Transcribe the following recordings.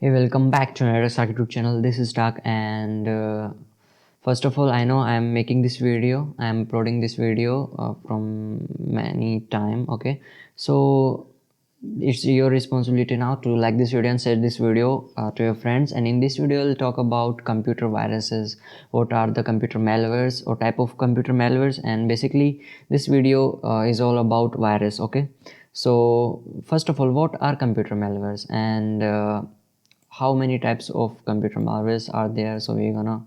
Hey, welcome back to NethaxStark YouTube channel. This is Stark, and first of all, I know I'm making this video. I'm uploading this video from many time. Okay, so it's your responsibility now to like this video and share this video to your friends. And in this video, I'll talk about computer viruses. What are the computer malwares or type of computer malwares? And basically, this video is all about virus. Okay, so first of all, what are computer malwares and how many types of computer malwares are there? So we're gonna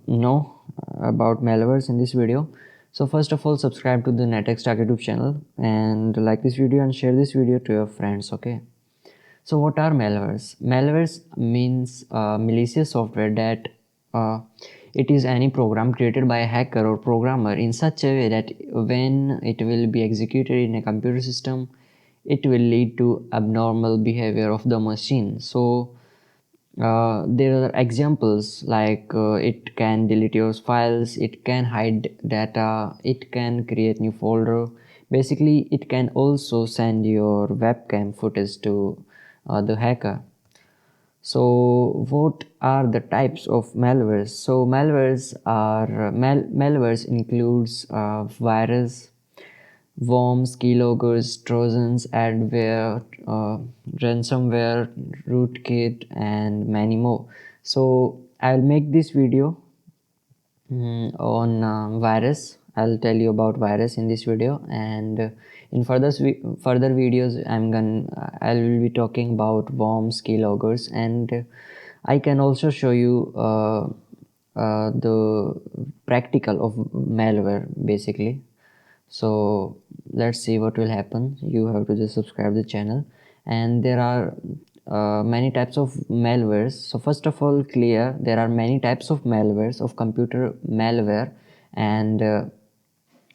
know about malwares in this video. So first of all, subscribe to the NethaxStark YouTube channel and like this video and share this video to your friends. Okay, so what are malwares? Malwares means malicious software that it is any program created by a hacker or programmer in such a way that when it will be executed in a computer system, it will lead to abnormal behavior of the machine. So there are examples like it can delete your files, it can hide data, it can create new folder. Basically, it can also send your webcam footage to the hacker. So what are the types of malwares? So malwares includes virus, worms, keyloggers, trojans, adware, ransomware, rootkit, and many more. So I'll make this video on virus. I'll tell you about virus in this video, and in further videos I will be talking about worms, keyloggers, and I can also show you the practical of malware basically. So let's see what will happen. You have to just subscribe the channel, and there are many types of malwares. So first of all, clear there are many types of malwares of computer malware, and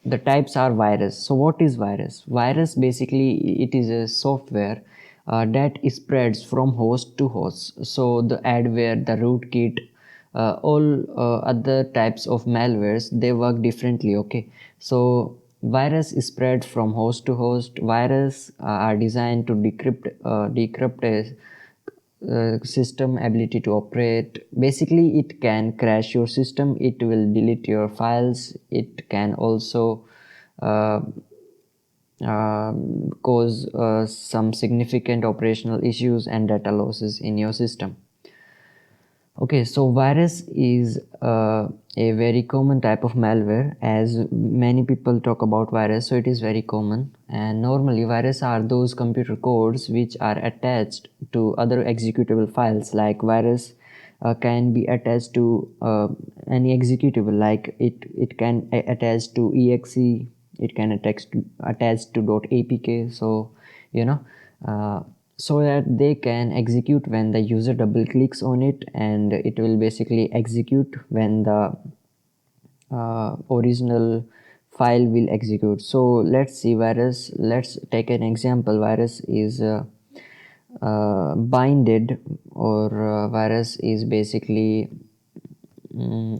the types are virus. So what is virus? Virus basically it is a software that spreads from host to host. So the adware, the rootkit, all other types of malwares, they work differently. Okay, so virus spread from host to host. Virus are designed to decrypt a system ability to operate. Basically, it can crash your system, it will delete your files, it can also uh, cause some significant operational issues and data losses in your system. Okay, so virus is a very common type of malware. As many people talk about virus, so it is very common. And normally virus are those computer codes which are attached to other executable files. Like virus can be attached to any executable, like it can attach to exe, it can attach to .apk. So you know, so that they can execute when the user double clicks on it, and it will basically execute when the original file will execute. So let's see virus. Let's take an example. Virus is binded, or virus is basically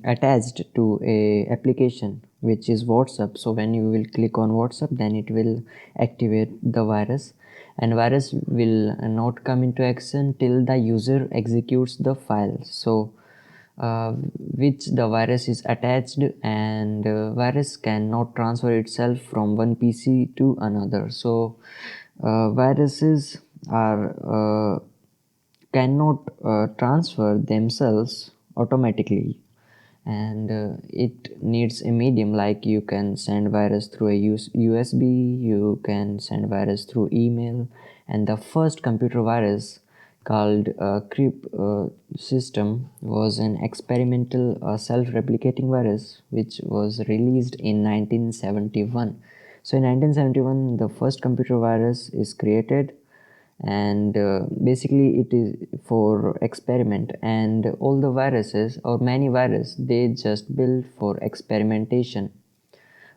attached to a application which is WhatsApp. So when you will click on WhatsApp, then it will activate the virus, and virus will not come into action till the user executes the file. So which the virus is attached, and virus cannot transfer itself from one PC to another. So viruses are cannot transfer themselves automatically, and it needs a medium. Like you can send virus through a USB, you can send virus through email. And the first computer virus called creep system was an experimental self-replicating virus which was released in 1971. So in 1971 the first computer virus is created, and basically it is for experiment. And all the viruses or many viruses, they just built for experimentation,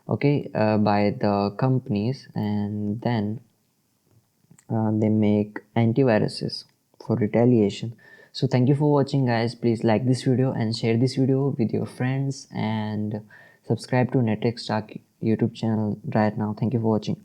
okay, by the companies, and then they make antiviruses for retaliation. So thank you for watching, guys. Please like this video and share this video with your friends, and subscribe to NethaxStark YouTube channel right now. Thank you for watching.